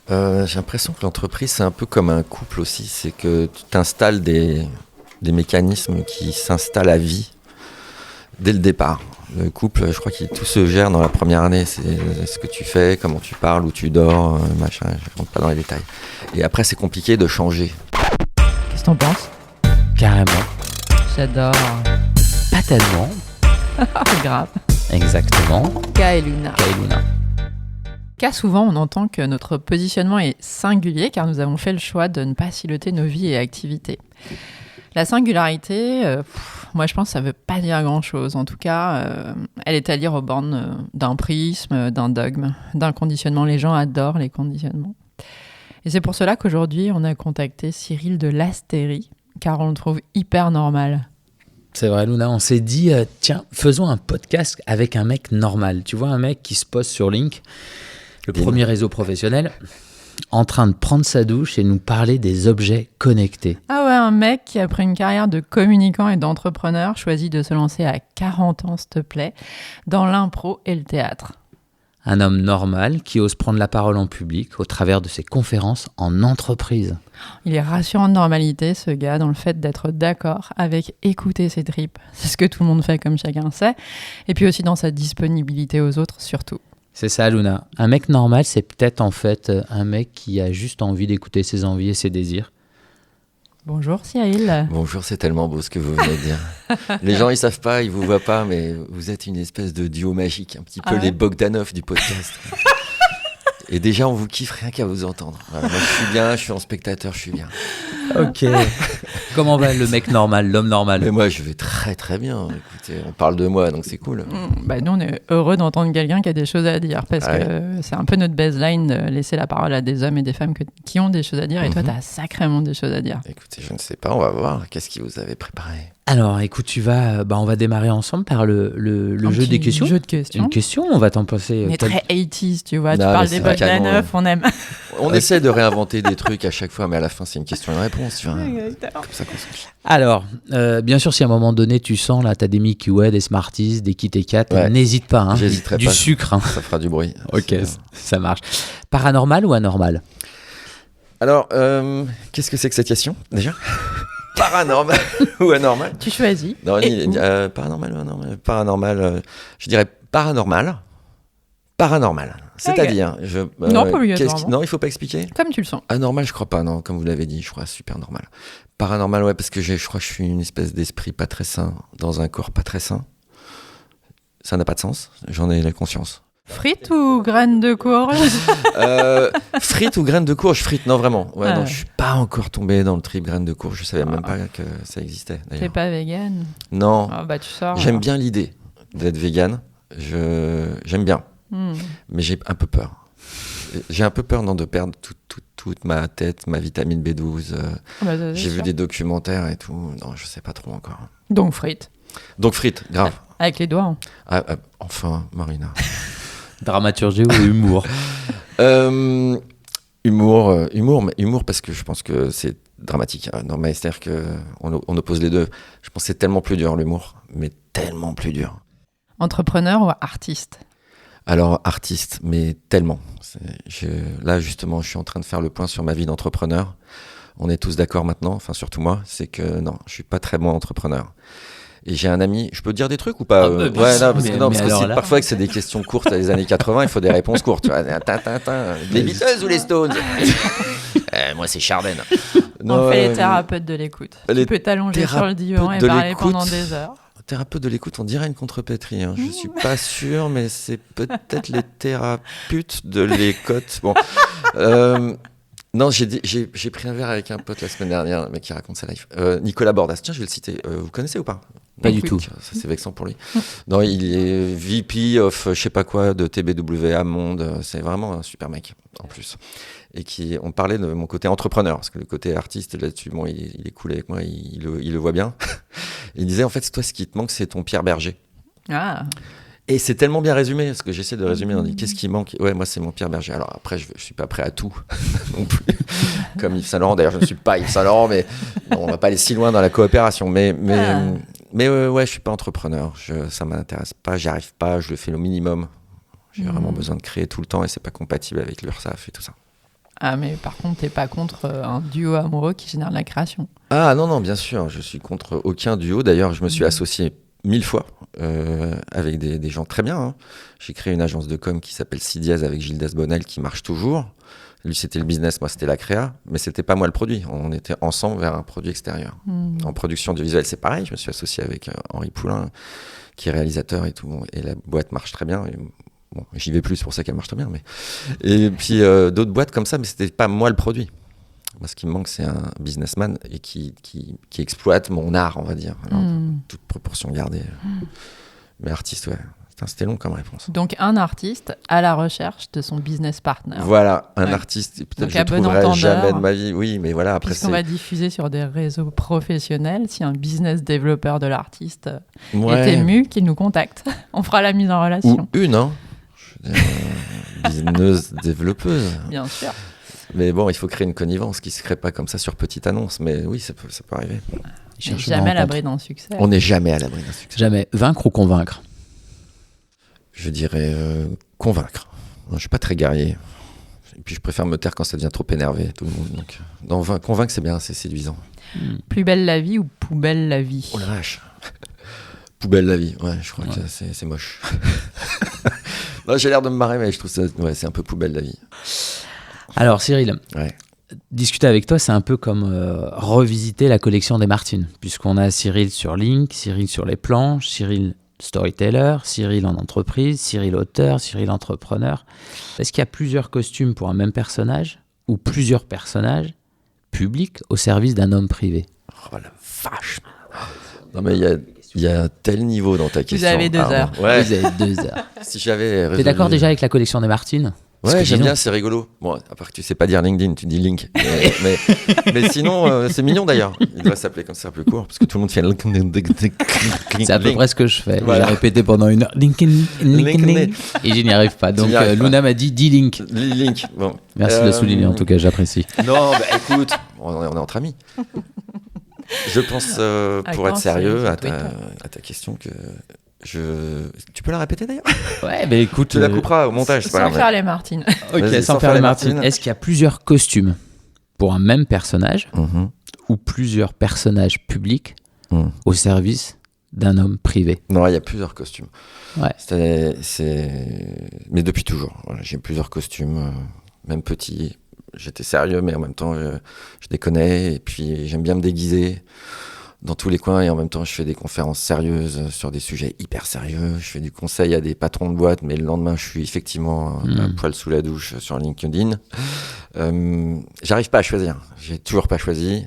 J'ai l'impression que l'entreprise, c'est un peu comme un couple aussi. C'est que tu t'installes des mécanismes qui s'installent à vie dès le départ. Le couple, je crois que tout se gère dans la première année. C'est ce que tu fais, comment tu parles, où tu dors, machin. Je ne rentre pas dans les détails. Et après, c'est compliqué de changer. Qu'est-ce que t'en penses? Carrément. J'adore. Pas tellement. Grave. Exactement. K et Luna. Kailuna. K, souvent, on entend que notre positionnement est singulier car nous avons fait le choix de ne pas siloter nos vies et activités. La singularité, moi je pense que ça ne veut pas dire grand-chose. En tout cas, elle est à lire aux bornes d'un prisme, d'un dogme, d'un conditionnement. Les gens adorent les conditionnements. Et c'est pour cela qu'aujourd'hui, on a contacté Cyril de l'Astérie, car on le trouve hyper normal. C'est vrai, Luna, on s'est dit, tiens, faisons un podcast avec un mec normal. Tu vois, un mec qui se pose sur Link, le premier réseau professionnel, en train de prendre sa douche et nous parler des objets connectés. Ah ouais, un mec qui, après une carrière de communicant et d'entrepreneur, choisit de se lancer à 40 ans, s'il te plaît, dans l'impro et le théâtre. Un homme normal qui ose prendre la parole en public au travers de ses conférences en entreprise. Il est rassurant de normalité, ce gars, dans le fait d'être d'accord avec écouter ses tripes. C'est ce que tout le monde fait, comme chacun sait. Et puis aussi dans sa disponibilité aux autres, surtout. C'est ça, Luna. Un mec normal, c'est peut-être en fait un mec qui a juste envie d'écouter ses envies et ses désirs. Bonjour Cyril. Bonjour, c'est tellement beau ce que vous venez de dire. Les gens, ils savent pas, ils vous voient pas, mais vous êtes une espèce de duo magique, un petit peu les Bogdanov du podcast. Et déjà, on vous kiffe rien qu'à vous entendre. Voilà, moi, je suis bien, je suis en spectateur, je suis bien. Ok. Comment va le mec normal, l'homme normal? Mais moi, je vais très très bien. Écoutez, on parle de moi, donc c'est cool. Nous, on est heureux d'entendre quelqu'un qui a des choses à dire, parce que c'est un peu notre baseline de laisser la parole à des hommes et des femmes qui ont des choses à dire, et toi, tu as sacrément des choses à dire. Écoutez, je ne sais pas, on va voir. Qu'est-ce qui vous avez préparé? Alors, écoute, on va démarrer ensemble par le jeu des questions. Jeu de questions. Une question, on va t'en passer. Mais très 80s, tu vois. Non, tu parles des Bogdanov, on aime. On essaie de réinventer des trucs à chaque fois, mais à la fin, c'est une question et une réponse. Tu vois. Comme ça qu'on se... Alors, bien sûr, si à un moment donné, tu sens, là, t'as des Mickey Way, des Smarties, des Kit Kat, n'hésite pas. Hein. J'hésiterai du pas. Sucre. Hein. Ça fera du bruit. Ok, ça marche. Paranormal ou anormal? Alors, qu'est-ce que c'est que cette question, déjà? Paranormal ou anormal? Tu choisis. Non, paranormal ou anormal? Paranormal, je dirais paranormal. Paranormal. C'est-à-dire, non, pas obligatoirement. Non, il faut pas expliquer. Comme tu le sens. Anormal, je crois pas, non, comme vous l'avez dit, je crois super normal. Paranormal, ouais, parce que je crois que je suis une espèce d'esprit pas très sain dans un corps pas très sain. Ça n'a pas de sens, j'en ai la conscience. Frites ou graines de courge? Frites ou graines de courge? Frites, non, vraiment. Ouais, non, je suis pas encore tombé dans le trip graines de courge, je savais même pas que ça existait, d'ailleurs. T'es pas vegan? Non. Ah bah tu sors. J'aime bien l'idée d'être vegan, j'aime bien, mais j'ai un peu peur. J'ai un peu peur de perdre toute ma tête, ma vitamine B12. J'ai vu des documentaires et tout. Non, je sais pas trop encore. Donc frites. Donc frites, grave. Avec les doigts. Hein. Enfin, Marina. Dramaturgie ou humour? Humour parce que je pense que c'est dramatique. Non, mais c'est-à-dire qu'on oppose les deux. Je pense que c'est tellement plus dur l'humour, mais tellement plus dur. Entrepreneur ou artiste? Alors, artiste, mais tellement. Là, justement, je suis en train de faire le point sur ma vie d'entrepreneur. On est tous d'accord maintenant, enfin surtout moi, c'est que non, je suis pas très bon entrepreneur. Et j'ai un ami, je peux dire des trucs ou pas? Ouais, parce que parfois que c'est des questions courtes, les années 80, il faut des réponses courtes. Tu vois. Les Beatles ou les Stones? Moi, c'est Chardin. On fait les thérapeutes de l'écoute. Tu peux t'allonger sur le divan et parler pendant des heures. Thérapeute de l'écoute, on dirait une contrepétrie. Hein. Je suis pas sûr, mais c'est peut-être les thérapeutes de l'écoute. Bon. Non, j'ai pris un verre avec un pote la semaine dernière, le mec qui raconte sa life. Nicolas Bordas, tiens, je vais le citer. Vous connaissez ou pas? Pas du tout. Ça, c'est vexant pour lui. Non, il est VP of je sais pas quoi de TBWA Monde. C'est vraiment un super mec, en plus. Et on parlait de mon côté entrepreneur, parce que le côté artiste, là-dessus, bon, il est cool avec moi, il le voit bien. Il disait, en fait, toi, ce qui te manque, c'est ton Pierre Berger. Ah. Et c'est tellement bien résumé, parce que j'essaie de résumer, on dit, qu'est-ce qui manque? Ouais, moi, c'est mon Pierre Berger. Alors après, je suis pas prêt à tout, non plus. Comme Yves Saint Laurent, d'ailleurs, je ne suis pas Yves Saint Laurent, mais bon, on va pas aller si loin dans la coopération. Mais ouais, je suis pas entrepreneur, ça m'intéresse pas, j'y arrive pas, je le fais au minimum. J'ai vraiment besoin de créer tout le temps, et c'est pas compatible avec l'URSSAF et tout ça. Ah, mais par contre, t'es pas contre un duo amoureux qui génère de la création. Ah non, bien sûr, je suis contre aucun duo. D'ailleurs, je me suis associé 1000 fois avec des gens très bien. Hein. J'ai créé une agence de com qui s'appelle C-Diaz avec Gilles Desbonnel qui marche toujours. Lui, c'était le business, moi, c'était la créa. Mais c'était pas moi le produit. On était ensemble vers un produit extérieur. En production audiovisuelle, c'est pareil. Je me suis associé avec Henri Poulain, qui est réalisateur et tout. Et la boîte marche très bien. Et bon, j'y vais plus, c'est pour ça qu'elle marche très bien. Mais... Et puis d'autres boîtes comme ça, mais c'était pas moi le produit. Moi, ce qui me manque, c'est un businessman et qui exploite mon art, on va dire. Alors, toute proportion gardée. Mais artiste, ouais. C'était long comme réponse. Donc, un artiste à la recherche de son business partner. Voilà, un artiste, peut-être que je ne trouverai jamais de ma vie. Oui, mais voilà, après puisqu'on va diffuser sur des réseaux professionnels, si un business développeur de l'artiste est ému, qu'il nous contacte. On fera la mise en relation. Ou une, hein. Je veux dire, business développeuse. Bien sûr. Mais bon, il faut créer une connivence qui ne se crée pas comme ça sur petite annonce. Mais oui, ça peut arriver. Jamais à l'abri d'un succès. On n'est jamais à l'abri d'un succès. Jamais. Vaincre ou convaincre? Je dirais convaincre. Je ne suis pas très guerrier. Et puis je préfère me taire quand ça devient trop énervé, tout le monde. Donc, non, convaincre, c'est bien, c'est séduisant. Plus belle la vie ou poubelle la vie? Oh la vache. Poubelle la vie, ouais, je crois que c'est moche. Non, j'ai l'air de me marrer, mais je trouve ça, c'est un peu poubelle la vie. Alors Cyril, discuter avec toi, c'est un peu comme revisiter la collection des Martines, puisqu'on a Cyril sur Link, Cyril sur les planches, Cyril storyteller, Cyril en entreprise, Cyril auteur, Cyril entrepreneur. Est-ce qu'il y a plusieurs costumes pour un même personnage ou plusieurs personnages publics au service d'un homme privé? Oh la vache! Non mais il y a un tel niveau dans ta question. Vous avez 2 heures. Ouais. Vous avez 2 heures. Si j'avais T'es d'accord déjà avec la collection des Martines? Ouais, j'aime bien, c'est rigolo. Bon, à part que tu sais pas dire LinkedIn, tu dis Link. Mais sinon, c'est mignon d'ailleurs. Il devrait s'appeler comme ça plus court, parce que tout le monde fait C'est à peu près ce que je fais. Voilà. J'ai répété pendant 1 heure LinkedIn, et je n'y arrive pas. Donc Luna m'a dit Link. Link. Bon. Merci de le souligner, en tout cas, j'apprécie. Non, bah écoute, on est entre amis. Je pense, pour être sérieux à ta question, que tu peux la répéter d'ailleurs? Ouais, bah écoute. Tu la couperas au montage. Sans faire les Martines. Ok, sans faire les Martines. Est-ce qu'il y a plusieurs costumes pour un même personnage ou plusieurs personnages publics au service d'un homme privé? Non, il y a plusieurs costumes. Ouais. Mais depuis toujours. Voilà, j'ai plusieurs costumes, même petits. J'étais sérieux, mais en même temps, je déconnais. Et puis, j'aime bien me déguiser dans tous les coins. Et en même temps, je fais des conférences sérieuses sur des sujets hyper sérieux. Je fais du conseil à des patrons de boîte, mais le lendemain, je suis effectivement un poil sous la douche sur LinkedIn. J'arrive pas à choisir. J'ai toujours pas choisi.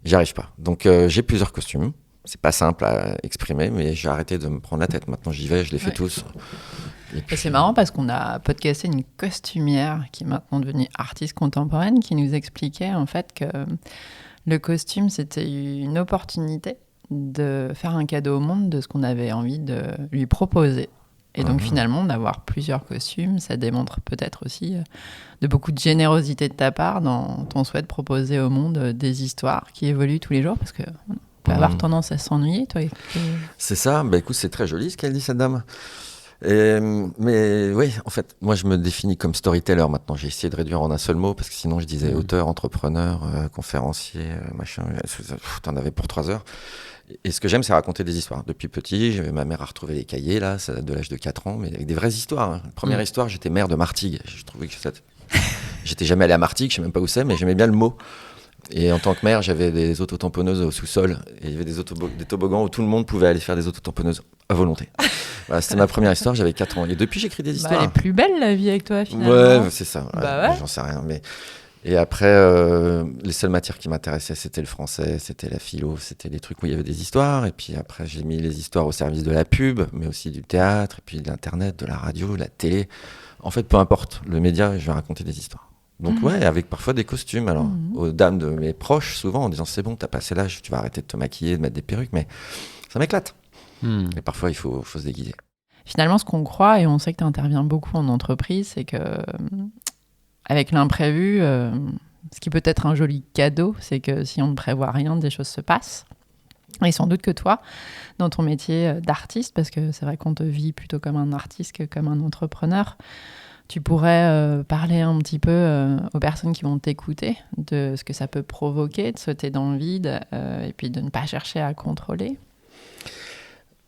J'arrive pas. Donc, j'ai plusieurs costumes. C'est pas simple à exprimer, mais j'ai arrêté de me prendre la tête. Maintenant, j'y vais, je les fais tous. Et c'est marrant parce qu'on a podcasté une costumière qui est maintenant devenue artiste contemporaine qui nous expliquait en fait que le costume, c'était une opportunité de faire un cadeau au monde de ce qu'on avait envie de lui proposer. Et donc finalement, d'avoir plusieurs costumes, ça démontre peut-être aussi de beaucoup de générosité de ta part dans ton souhait de proposer au monde des histoires qui évoluent tous les jours parce que... On peut avoir tendance à s'ennuyer, toi. C'est ça. Bah, écoute, c'est très joli ce qu'elle dit, cette dame. Mais oui, en fait, moi, je me définis comme storyteller maintenant. J'ai essayé de réduire en un seul mot parce que sinon, je disais auteur, entrepreneur, conférencier, machin. T'en avais pour 3 heures. Et ce que j'aime, c'est raconter des histoires. Depuis petit, ma mère a retrouvé les cahiers, là, ça date de l'âge de 4 ans, mais avec des vraies histoires. Hein. Première histoire, j'étais maire de Martigues. Je trouvais que j'étais jamais allé à Martigues, je sais même pas où c'est, mais j'aimais bien le mot. Et en tant que maire, j'avais des autotamponneuses au sous-sol. Et il y avait des toboggans où tout le monde pouvait aller faire des autotamponneuses à volonté. Voilà, c'était ma première histoire, j'avais 4 ans. Et depuis, j'écris des histoires. Elle est plus belle, la vie, avec toi, finalement. Ouais, c'est ça. Ouais. J'en sais rien. Mais... Et après, les seules matières qui m'intéressaient, c'était le français, c'était la philo, c'était les trucs où il y avait des histoires. Et puis après, j'ai mis les histoires au service de la pub, mais aussi du théâtre, et puis de l'Internet, de la radio, de la télé. En fait, peu importe le média, je vais raconter des histoires. Donc ouais, avec parfois des costumes. Alors, aux dames de mes proches, souvent, en disant c'est bon, t'as passé l'âge, tu vas arrêter de te maquiller, de mettre des perruques, mais ça m'éclate. Et parfois, il faut se déguiser. Finalement, ce qu'on croit, et on sait que tu interviens beaucoup en entreprise, c'est que avec l'imprévu, ce qui peut être un joli cadeau, c'est que si on ne prévoit rien, des choses se passent. Et sans doute que toi, dans ton métier d'artiste, parce que c'est vrai qu'on te vit plutôt comme un artiste que comme un entrepreneur, Tu pourrais parler un petit peu aux personnes qui vont t'écouter de ce que ça peut provoquer, de sauter dans le vide et puis de ne pas chercher à contrôler.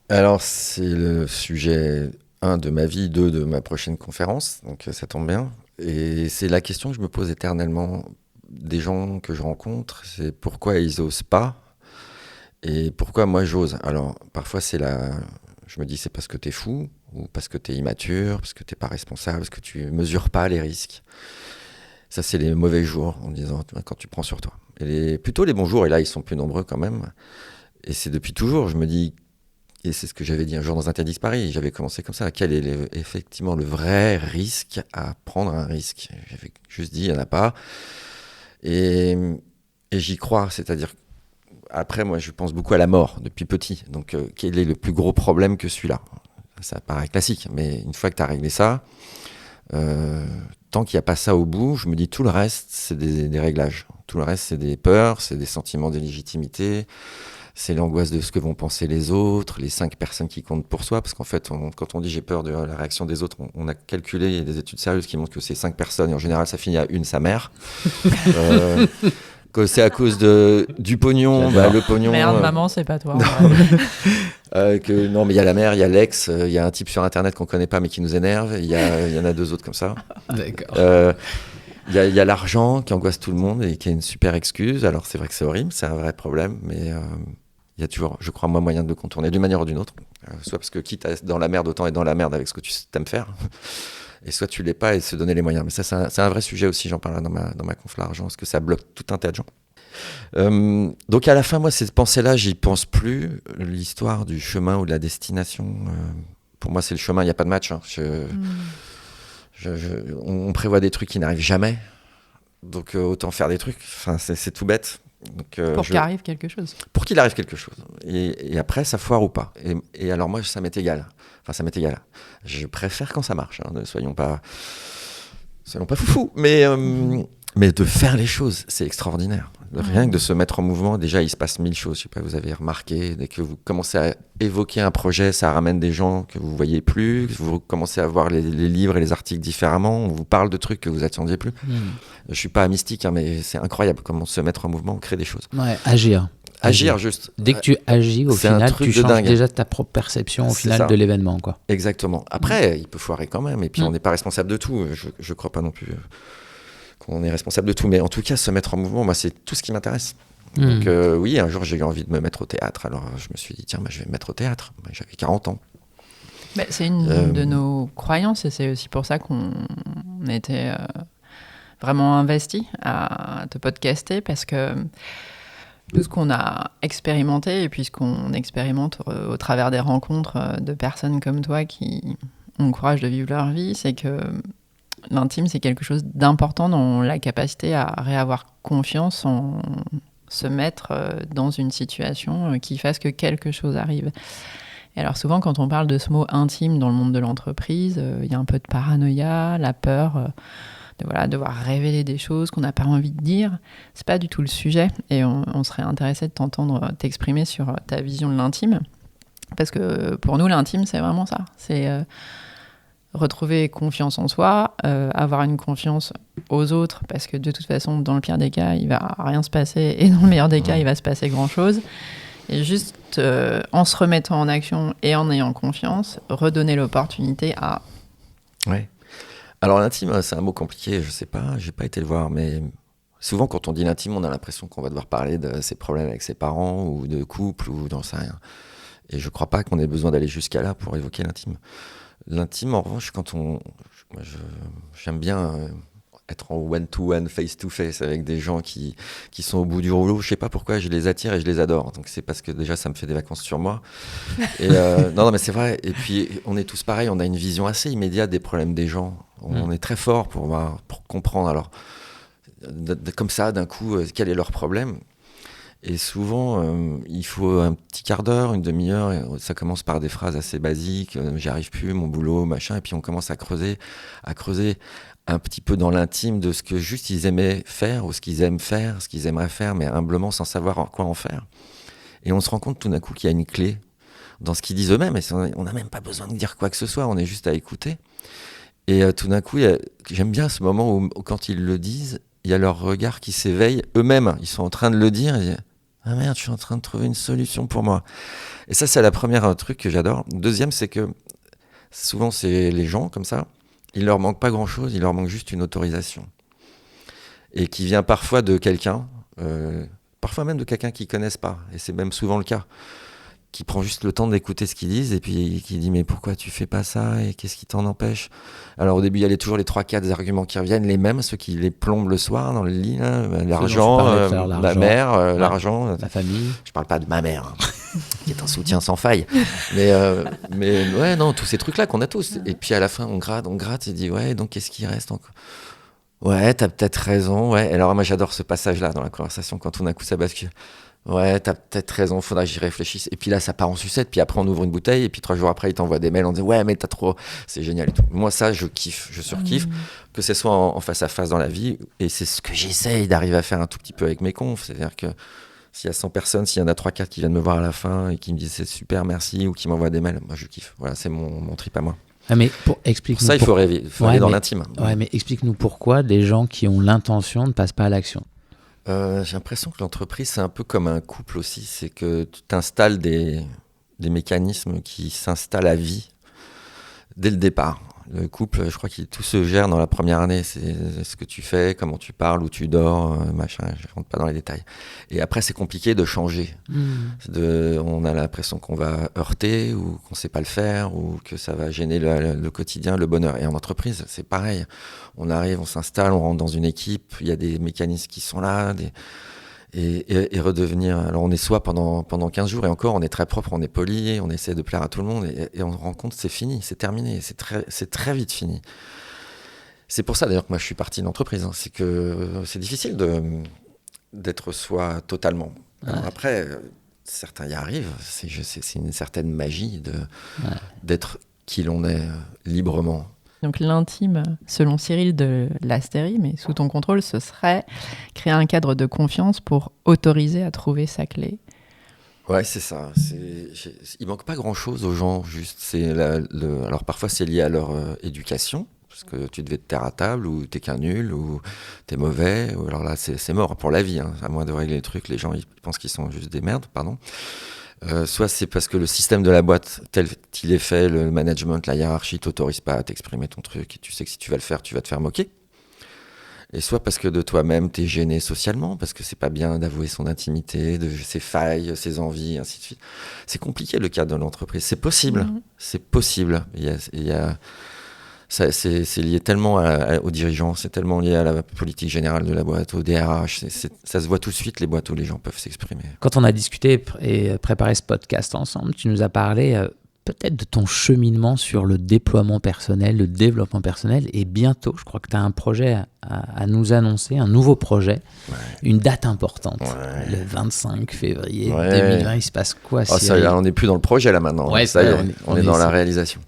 Alors, c'est le sujet 1 de ma vie, 2 de ma prochaine conférence, donc ça tombe bien. Et c'est la question que je me pose éternellement des gens que je rencontre, c'est pourquoi ils osent pas et pourquoi moi j'ose. Alors, parfois je me dis c'est parce que t'es fou, ou parce que t'es immature, parce que t'es pas responsable, parce que tu mesures pas les risques. Ça, c'est les mauvais jours, en disant quand tu prends sur toi. Et plutôt les bons jours, et là ils sont plus nombreux quand même. Et c'est depuis toujours, je me dis, et c'est ce que j'avais dit un jour dans Interdit Paris, j'avais commencé comme ça, quel est effectivement le vrai risque à prendre un risque? J'avais juste dit, il n'y en a pas. Et j'y crois, c'est-à-dire, après moi je pense beaucoup à la mort depuis petit, donc quel est le plus gros problème que celui-là? Ça paraît classique, mais une fois que tu as réglé ça, tant qu'il n'y a pas ça au bout, je me dis tout le reste c'est des réglages, tout le reste c'est des peurs, c'est des sentiments d'illégitimité, c'est l'angoisse de ce que vont penser les autres, les 5 personnes qui comptent pour soi, parce qu'en fait, quand on dit j'ai peur de la réaction des autres, on a calculé, il y a des études sérieuses qui montrent que ces 5 personnes, et en général, ça finit à une, sa mère. Que c'est à cause du pognon, le pognon... Merde, maman, c'est pas toi. Non, mais il y a la mère, il y a l'ex, il y a un type sur Internet qu'on connaît pas, mais qui nous énerve, il y en a 2 autres comme ça. D'accord. Il y a l'argent qui angoisse tout le monde et qui est une super excuse. Alors, c'est vrai que c'est horrible, c'est un vrai problème, mais... il y a toujours, je crois, moyen de le contourner d'une manière ou d'une autre. Soit parce que quitte à être dans la merde, autant être dans la merde avec ce que tu aimes faire. Et soit tu l'es pas et se donner les moyens. Mais ça, c'est un vrai sujet aussi, j'en parle dans ma conf l'argent, parce que ça bloque tout un tas de gens. Donc à la fin, moi, cette pensée-là, j'y pense plus. L'histoire du chemin ou de la destination, pour moi, c'est le chemin, il n'y a pas de match. Hein. On prévoit des trucs qui n'arrivent jamais. Donc autant faire des trucs. Enfin, c'est tout bête. Donc, pour qu'il arrive quelque chose. Pour qu'il arrive quelque chose. Et après, ça foire ou pas. Et alors moi, ça m'est égal. Enfin, ça m'est égal. Je préfère quand ça marche. Hein. Soyons pas foufous. Mais de faire les choses, c'est extraordinaire. Rien que de se mettre en mouvement, déjà, il se passe 1000 choses. Je sais pas, vous avez remarqué, dès que vous commencez à évoquer un projet, ça ramène des gens que vous voyez plus. Vous commencez à voir les livres et les articles différemment. On vous parle de trucs que vous attendiez plus. Je suis pas mystique, hein, mais c'est incroyable comment se mettre en mouvement, créer des choses. Ouais, agir. Juste. Dès que tu agis, au final, tu changes déjà ta propre perception au final de l'événement, quoi. Exactement. Après, il peut foirer quand même. Et puis, on n'est pas responsable de tout. Je crois pas non plus qu'on est responsable de tout. Mais en tout cas, se mettre en mouvement, moi, c'est tout ce qui m'intéresse. Donc, oui, un jour, j'ai eu envie de me mettre au théâtre. Alors, je me suis dit, tiens, je vais me mettre au théâtre. J'avais 40 ans. C'est une de nos croyances. Et c'est aussi pour ça qu'on était vraiment investis à te podcaster. Parce que tout ce qu'on a expérimenté et puis ce qu'on expérimente au travers des rencontres de personnes comme toi qui ont le courage de vivre leur vie, c'est que l'intime, c'est quelque chose d'important dans la capacité à réavoir confiance en se mettre dans une situation qui fasse que quelque chose arrive. Et alors souvent, quand on parle de ce mot intime dans le monde de l'entreprise, il y a un peu de paranoïa, la peur... de devoir révéler des choses qu'on n'a pas envie de dire. C'est pas du tout le sujet et on serait intéressé de t'entendre t'exprimer sur ta vision de l'intime parce que pour nous l'intime c'est vraiment ça, c'est retrouver confiance en soi, avoir une confiance aux autres parce que de toute façon dans le pire des cas il va rien se passer et dans le meilleur des cas il va se passer grand chose et juste en se remettant en action et en ayant confiance redonner l'opportunité à... Ouais. Alors l'intime, c'est un mot compliqué, je sais pas, j'ai pas été le voir, mais souvent quand on dit l'intime, on a l'impression qu'on va devoir parler de ses problèmes avec ses parents ou de couple ou j'en sais rien. Et je crois pas qu'on ait besoin d'aller jusqu'à là pour évoquer l'intime. L'intime, en revanche, j'aime bien être en one-to-one, face-to-face avec des gens qui sont au bout du rouleau. Je sais pas pourquoi, je les attire et je les adore. Donc c'est parce que déjà, ça me fait des vacances sur moi. Et non, mais c'est vrai. Et puis, on est tous pareils, on a une vision assez immédiate des problèmes des gens. On est très fort pour comprendre. Alors, comme ça, d'un coup, quel est leur problème ? Et souvent, il faut un petit quart d'heure, une demi-heure. Ça commence par des phrases assez basiques. J'y arrive plus, mon boulot, machin. Et puis, on commence à creuser un petit peu dans l'intime de ce que juste ils aimaient faire ou ce qu'ils aiment faire, ce qu'ils aimeraient faire, mais humblement sans savoir quoi en faire. Et on se rend compte tout d'un coup qu'il y a une clé dans ce qu'ils disent eux-mêmes. Et on n'a même pas besoin de dire quoi que ce soit. On est juste à écouter. Et tout d'un coup, j'aime bien ce moment où quand ils le disent, il y a leur regard qui s'éveille. Eux-mêmes, ils sont en train de le dire. Ils disent, ah merde, je suis en train de trouver une solution pour moi. Et ça, c'est la première truc que j'adore. Deuxième, c'est que souvent, c'est les gens comme ça. Il leur manque pas grand-chose, il leur manque juste une autorisation. Et qui vient parfois de quelqu'un, parfois même de quelqu'un qu'ils connaissent pas. Et c'est même souvent le cas. Qui prend juste le temps d'écouter ce qu'ils disent et puis qui dit mais pourquoi tu fais pas ça et qu'est-ce qui t'en empêche. Alors au début il y a toujours les 3-4 arguments qui reviennent, les mêmes, ceux qui les plombent le soir dans le lit, là, l'argent, la mère, l'argent, la famille. Je parle pas de ma mère qui est un soutien sans faille, mais ouais non, tous ces trucs là qu'on a tous. Et puis à la fin on gratte et dit ouais donc qu'est-ce qui reste encore. Ouais, t'as peut-être raison, ouais. Alors moi j'adore ce passage là dans la conversation quand tout d'un coup ça bascule. Ouais, t'as peut-être raison, faudra que j'y réfléchisse. Et puis là, ça part en sucette, puis après, on ouvre une bouteille, et puis 3 jours après, il t'envoie des mails en disant ouais, mais t'as trop. C'est génial et tout. Moi, ça, je kiffe, je surkiffe, que ce soit en face à face dans la vie, et c'est ce que j'essaye d'arriver à faire un tout petit peu avec mes confs. C'est-à-dire que s'il y a 100 personnes, s'il y en a 3-4 qui viennent me voir à la fin et qui me disent c'est super, merci, ou qui m'envoient des mails, moi, je kiffe. Voilà, c'est mon trip à moi. Ah, mais pour ça, il faut rêver, aller dans l'intime. Ouais, mais explique-nous pourquoi des gens qui ont l'intention ne passent pas à l'action. J'ai l'impression que l'entreprise, c'est un peu comme un couple aussi. C'est que tu t'installes des mécanismes qui s'installent à vie dès le départ. Le couple, je crois qu'il tout se gère dans la première année. C'est ce que tu fais, comment tu parles, où tu dors, machin. Je ne rentre pas dans les détails. Et après, c'est compliqué de changer. On a l'impression qu'on va heurter ou qu'on ne sait pas le faire ou que ça va gêner le quotidien, le bonheur. Et en entreprise, c'est pareil. On arrive, on s'installe, on rentre dans une équipe. Il y a des mécanismes qui sont là. Et redevenir... Alors on est soi pendant 15 jours et encore on est très propre, on est poli, on essaie de plaire à tout le monde et on se rend compte que c'est fini, c'est terminé, c'est très vite fini. C'est pour ça d'ailleurs que moi je suis parti de l'entreprise, hein. C'est que c'est difficile d'être soi totalement. Alors après, certains y arrivent, c'est une certaine magie d'être qui l'on est librement. Donc l'intime, selon Cyril de l'Astérie, mais sous ton contrôle, ce serait créer un cadre de confiance pour autoriser à trouver sa clé. Ouais, c'est ça. Il manque pas grand-chose aux gens, juste. Alors parfois c'est lié à leur éducation, parce que tu devais te taire à table, ou t'es qu'un nul, ou t'es mauvais, ou alors là c'est mort pour la vie, hein. À moins de régler les trucs, les gens ils pensent qu'ils sont juste des merdes, pardon. Soit c'est parce que le système de la boîte tel qu'il est fait, le management, la hiérarchie t'autorise pas à t'exprimer ton truc et tu sais que si tu vas le faire, tu vas te faire moquer. Et soit parce que de toi-même t'es gêné socialement, parce que c'est pas bien d'avouer son intimité, de ses failles, ses envies, ainsi de suite. C'est compliqué le cadre de l'entreprise. C'est possible, c'est possible. C'est lié tellement aux dirigeants, c'est tellement lié à la politique générale de la boîte, au DRH. Ça se voit tout de suite, les boîtes où les gens peuvent s'exprimer. Quand on a discuté et préparé ce podcast ensemble, tu nous as parlé peut-être de ton cheminement sur le déploiement personnel, le développement personnel. Et bientôt, je crois que tu as un projet à nous annoncer, un nouveau projet, une date importante, le 25 février 2020. Il se passe quoi? Ça y est, on n'est plus dans le projet là maintenant. Ça y est, on est dans la réalisation.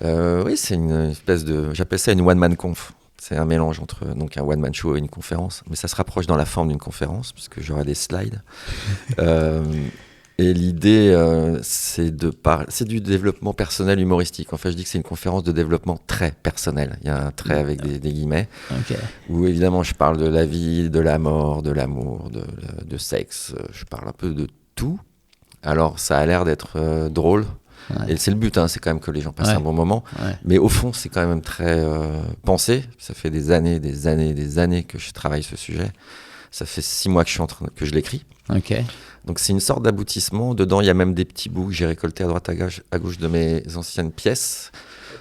Oui, c'est une espèce de... J'appelle ça une one-man conf. C'est un mélange entre donc un one-man show et une conférence. Mais ça se rapproche dans la forme d'une conférence, puisque j'aurai des slides. Et l'idée, c'est du développement personnel humoristique. En fait, je dis que c'est une conférence de développement très personnel. Il y a un trait avec des guillemets. Où évidemment, je parle de la vie, de la mort, de l'amour, de sexe. Je parle un peu de tout. Alors, ça a l'air d'être drôle. Et c'est le but, hein, c'est quand même que les gens passent un bon moment. Mais au fond, c'est quand même très pensé. Ça fait des années que je travaille ce sujet. Ça fait 6 mois que je l'écris. Donc c'est une sorte d'aboutissement. Dedans, il y a même des petits bouts que j'ai récoltés à droite à gauche de mes anciennes pièces.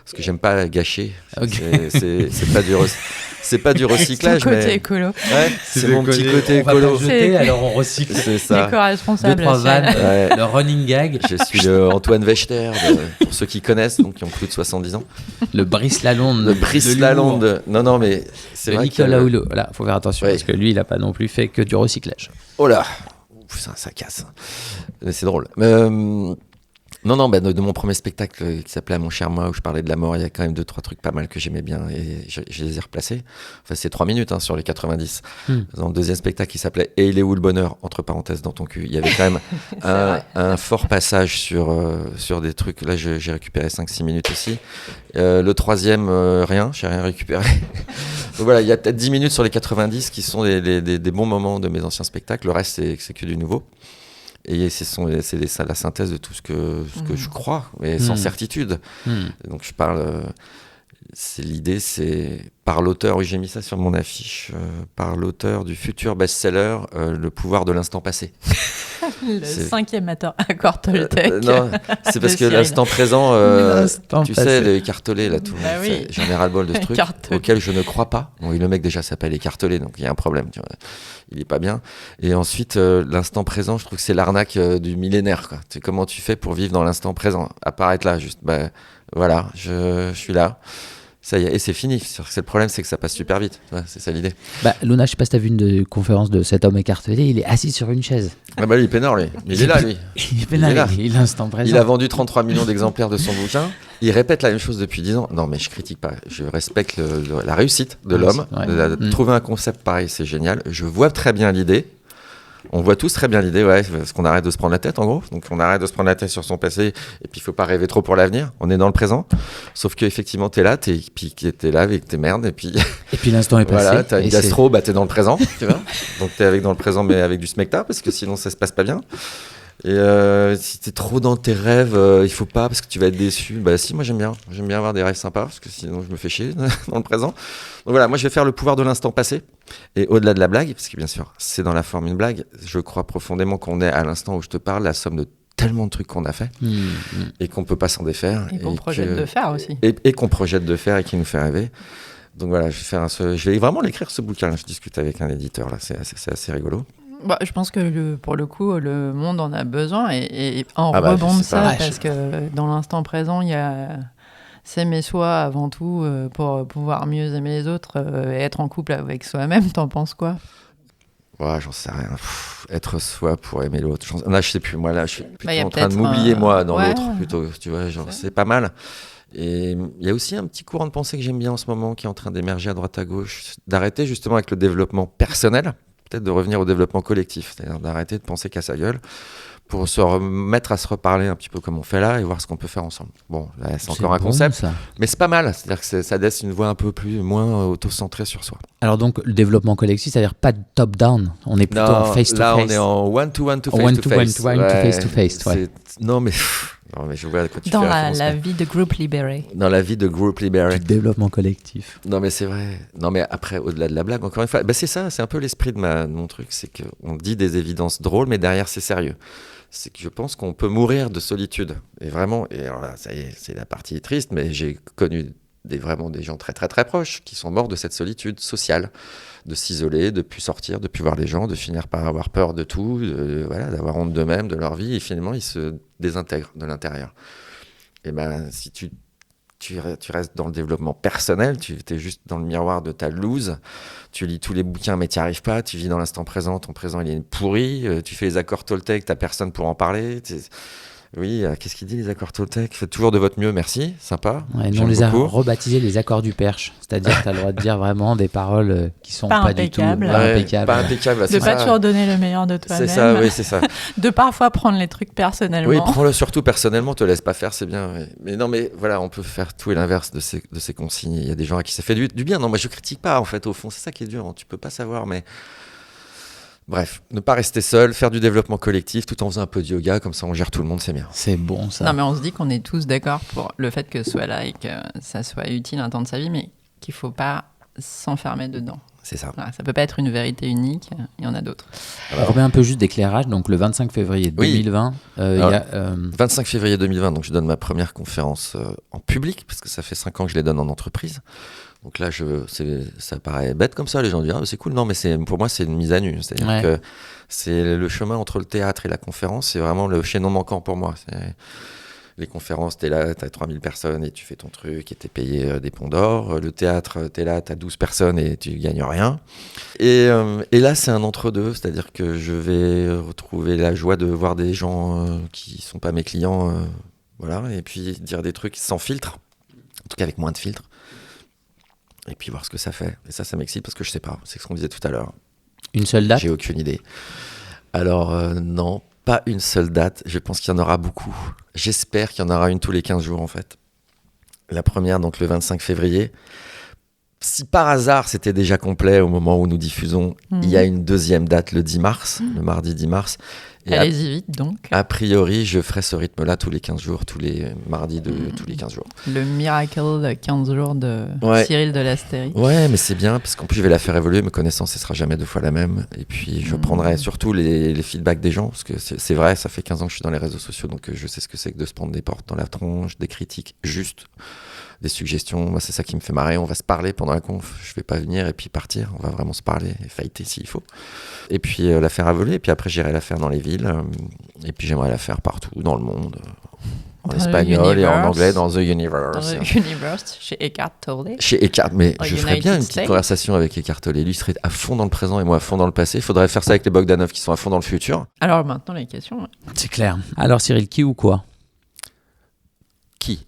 Parce que j'aime pas gâcher. C'est pas du recyclage. C'est ton côté écolo. C'est mon petit côté écolo. On va pas jeter, alors on recycle. C'est ça. Éco-responsable. 2-3 vannes, le running gag. Je suis le Antoine Wechter, pour ceux qui connaissent, donc qui ont plus de 70 ans. Le Brice Lalonde. Le Brice Lalonde. Non, mais c'est vrai que... Nicolas Hulot. Voilà, faut faire attention, parce que lui, il a pas non plus fait que du recyclage. Oh là, ça casse. Mais c'est drôle. Non, de mon premier spectacle qui s'appelait À mon cher moi, où je parlais de la mort, il y a quand même 2-3 trucs pas mal que j'aimais bien et je les ai replacés. Enfin, c'est 3 minutes sur les 90. Dans le deuxième spectacle qui s'appelait Et il est où le bonheur, entre parenthèses, dans ton cul, il y avait quand même un fort passage sur des trucs. Là, j'ai récupéré 5-6 minutes aussi. Le troisième, rien, j'ai rien récupéré. Donc voilà, il y a peut-être 10 minutes sur les 90 qui sont des bons moments de mes anciens spectacles. Le reste, c'est que du nouveau. Et c'est la synthèse de tout ce que je crois, mais sans certitude. Donc je parle... l'idée, c'est par l'auteur, oui j'ai mis ça sur mon affiche, par l'auteur du futur best-seller, Le pouvoir de l'instant passé. Le 5e accord Toltec. Non, c'est parce que Cyril. L'instant présent, L'instant tu passé. sais, les écartelés, là, tout. Bah oui. J'en ai ras-le-bol de ce truc, Écartelé. auquel je ne crois pas. Bon, le mec déjà s'appelle écartelé, donc il y a un problème, tu vois. Il est pas bien. Et ensuite, l'instant présent, je trouve que c'est l'arnaque du millénaire, quoi. C'est comment tu fais pour vivre dans l'instant présent, apparaître là, juste, voilà, je suis là. Ça y est, et c'est fini. C'est le problème, c'est que ça passe super vite. Ouais, c'est ça l'idée. Luna, je sais pas si t'as vu une conférence de cet homme écartelé, il est assis sur une chaise. Ah bah lui, il est peinard, lui. Il est là, lui. Il est là. Il est l'instant présent. Il a vendu 33 millions d'exemplaires de son bouquin. Il répète la même chose depuis 10 ans. Non, mais je critique pas. Je respecte la réussite de l'homme. Ouais. Trouver un concept pareil, c'est génial. Je vois très bien l'idée. On voit tous très bien l'idée, ouais, parce qu'on arrête de se prendre la tête, en gros. Donc, on arrête de se prendre la tête sur son passé, et puis il faut pas rêver trop pour l'avenir. On est dans le présent. Sauf qu'effectivement, t'es là, t'es là avec tes merdes, et puis l'instant est passé. voilà, t'as une gastro, t'es dans le présent, tu vois. Donc, t'es dans le présent, mais avec du smecta, parce que sinon, ça se passe pas bien. Et si t'es trop dans tes rêves, il faut pas, parce que tu vas être déçu. Si, moi j'aime bien avoir des rêves sympas, parce que sinon je me fais chier dans le présent. Donc voilà, moi je vais faire le pouvoir de l'instant passé, et au-delà de la blague, parce que bien sûr c'est dans la forme une blague, je crois profondément qu'on est à l'instant où je te parle la somme de tellement de trucs qu'on a fait, et qu'on peut pas s'en défaire. Et qu'on projette de faire aussi. Et qu'on projette de faire et qui nous fait rêver. Donc voilà, je vais vraiment l'écrire ce bouquin, je discute avec un éditeur, là, c'est assez rigolo. Je pense que pour le coup, le monde en a besoin et en je rebond de sais ça, pas. parce que dans l'instant présent, il y a s'aimer soi avant tout pour pouvoir mieux aimer les autres et être en couple avec soi-même. T'en penses quoi ? Ouais, j'en sais rien. Être soi pour aimer l'autre. Là, je sais plus. Moi, là, je suis plutôt y a en train de peut-être m'oublier, moi, dans ouais. l'autre, plutôt. Tu vois, c'est pas mal. Et il y a aussi un petit courant de pensée que j'aime bien en ce moment, qui est en train d'émerger à droite à gauche, d'arrêter justement avec le développement personnel, peut-être de revenir au développement collectif, c'est-à-dire d'arrêter de penser qu'à sa gueule, pour se remettre à se reparler un petit peu comme on fait là et voir ce qu'on peut faire ensemble. Bon, là, c'est encore un concept, ça. Mais c'est pas mal. C'est-à-dire que ça laisse une voix un peu moins auto-centrée sur soi. Alors donc, le développement collectif, c'est-à-dire pas de top-down. On est plutôt en face-to-face. Là, on est en one-to-one to face-to-face. Face-to-face, ouais. Non, mais je vois quand tu dans fais la vie de groupe libéré. Dans la vie de groupe libéré. Du développement collectif. Non, mais c'est vrai. Non, mais après, au-delà de la blague, encore une fois, c'est ça, c'est un peu l'esprit de mon truc, c'est qu'on dit des évidences drôles, mais derrière, c'est sérieux. C'est que je pense qu'on peut mourir de solitude. Et vraiment, et alors là, ça y est, c'est la partie triste, mais j'ai connu vraiment des gens très, très, très proches qui sont morts de cette solitude sociale, de s'isoler, de ne plus sortir, de ne plus voir les gens, de finir par avoir peur de tout, d'avoir honte d'eux-mêmes, de leur vie, et finalement, ils se désintègrent de l'intérieur. Et si tu restes dans le développement personnel, tu es juste dans le miroir de ta loose, tu lis tous les bouquins mais tu n'y arrives pas, tu vis dans l'instant présent, ton présent il est pourri, tu fais les accords Toltec, tu n'as personne pour en parler. Oui, qu'est-ce qu'il dit les accords Toltec ? Faites toujours de votre mieux, merci, sympa. Ouais, nous on les a rebaptisés les accords du perche, c'est-à-dire que tu as le droit de dire vraiment des paroles qui sont pas du tout impeccables. Pas impeccable, de pas toujours donner le meilleur de toi-même. C'est ça, oui, c'est ça. De parfois prendre les trucs personnellement. Oui, prends-le surtout personnellement, te laisse pas faire, c'est bien. Oui. Mais non, mais voilà, on peut faire tout et l'inverse de ces consignes. Il y a des gens à qui ça fait du bien. Non, moi je critique pas en fait, au fond, c'est ça qui est dur, hein. Tu peux pas savoir, mais... Bref, ne pas rester seul, faire du développement collectif tout en faisant un peu de yoga, comme ça on gère tout le monde, c'est bien. C'est bon ça. Non mais on se dit qu'on est tous d'accord pour le fait que ce soit là et que ça soit utile un temps de sa vie, mais qu'il ne faut pas s'enfermer dedans. C'est ça. Voilà, ça ne peut pas être une vérité unique, il y en a d'autres. On remet un peu juste d'éclairage, donc le 25 février 2020, il y a... 25 février 2020, donc je donne ma première conférence en public, parce que ça fait 5 ans que je les donne en entreprise. Donc là, ça paraît bête comme ça, les gens disent c'est cool. Non, mais pour moi, c'est une mise à nu. C'est-à-dire que c'est le chemin entre le théâtre et la conférence, c'est vraiment le chaînon manquant pour moi. Les conférences, t'es là, t'as 3000 personnes et tu fais ton truc et t'es payé des ponts d'or. Le théâtre, t'es là, t'as 12 personnes et tu gagnes rien. Et là, c'est un entre-deux, c'est-à-dire que je vais retrouver la joie de voir des gens qui sont pas mes clients Voilà, et puis dire des trucs sans filtre, en tout cas avec moins de filtre, et puis voir ce que ça fait. Et ça m'excite parce que je sais pas, c'est ce qu'on disait tout à l'heure. Une seule date? J'ai aucune idée. Alors non, pas une seule date, je pense qu'il y en aura beaucoup. J'espère qu'il y en aura une tous les 15 jours en fait. La première, donc le 25 février. Si par hasard c'était déjà complet au moment où nous diffusons, il y a une deuxième date le 10 mars, le mardi 10 mars. Et Allez-y vite donc. a priori, je ferai ce rythme-là tous les 15 jours, tous les mardis de tous les 15 jours. Le miracle 15 jours de Cyril de l'Astérie. Ouais, mais c'est bien, parce qu'en plus, je vais la faire évoluer. Mes connaissances, ce sera jamais 2 fois la même. Et puis, je prendrai surtout les feedbacks des gens, parce que c'est vrai, ça fait 15 ans que je suis dans les réseaux sociaux, donc je sais ce que c'est que de se prendre des portes dans la tronche, des critiques justes, des suggestions. Moi, c'est ça qui me fait marrer. On va se parler pendant la conf. Je vais pas venir et puis partir. On va vraiment se parler et fighter s'il faut. Et puis, la faire évoluer. Et puis après, j'irai la faire dans les villes. Et puis, j'aimerais la faire partout, dans le monde. En Dans espagnol et en l'univers. anglais, dans The Universe. Dans The Universe, chez Eckhart Tolle. Chez Eckhart, mais Au je ferais bien United une petite States. conversation avec Eckhart Tolle. Lui serait à fond dans le présent et moi à fond dans le passé. Il faudrait faire ça avec les Bogdanov qui sont à fond dans le futur. Alors maintenant, les questions. C'est clair. Alors Cyril, qui ou quoi? Qui?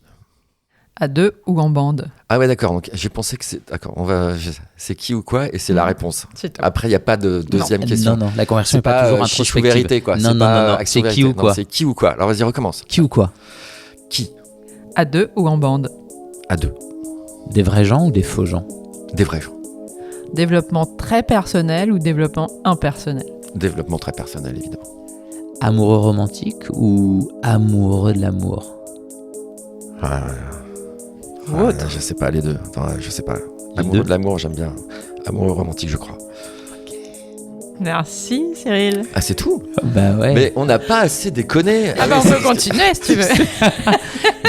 À 2 ou en bande? Ah ouais, d'accord. Donc j'ai pensé que c'est d'accord. C'est qui ou quoi et c'est la réponse. C'est tout. Après, il n'y a pas de deuxième question. Non, la conversion C'est n'est pas toujours chiffre ou introspective. vérité quoi. Non, C'est non, pas non, action c'est qui vérité. ou quoi? Non, c'est qui ou quoi. Alors vas-y, recommence. Qui ou quoi? Qui? À 2 ou en bande? À 2. Des vrais gens ou des faux gens? Des vrais gens. Développement très personnel ou développement impersonnel? Développement très personnel évidemment. Amoureux romantique ou amoureux de l'amour? Je sais pas les deux. Enfin, je sais pas. Les Amoureux deux. de l'amour, j'aime bien. Amoureux romantique, je crois. Merci Cyril. Ah, c'est tout. Bah ouais. Mais on n'a pas assez déconné. Ah bah on peut continuer si tu veux.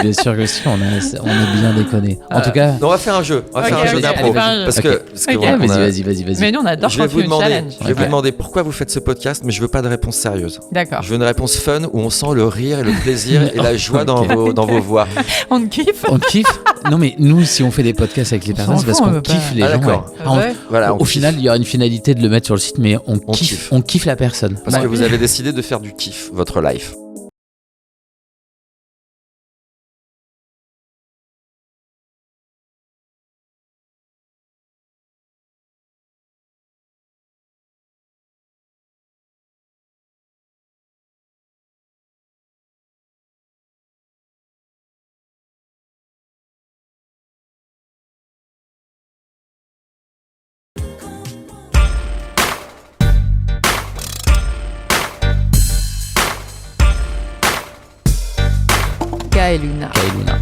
Bien sûr que si, on est bien déconné. En tout cas, On va faire un jeu. On va Ok, faire un jeu ok, d'impro. allez, fais un jeu. Parce que Ok. voilà, on a- vas-y. Mais nous on adore Je vais quand tu vous nous demander, challenge. je vais vous demander pourquoi vous faites ce podcast, mais je veux pas de réponse sérieuse. D'accord. Je veux une réponse fun où on sent le rire et le plaisir et la joie dans vos voix. On te kiffe. on kiffe. Non mais nous, si on fait des podcasts avec les On personnes, s'en c'est parce fout, on qu'on veut pas. kiffe les Ah, gens. d'accord. Ouais. Ah, on- Ouais. Voilà, Au final, il y aura une finalité de le mettre sur le site, mais on kiffe la personne. parce Ouais. que vous avez décidé de faire du kiff, votre life. Kai et Luna. Kai Luna.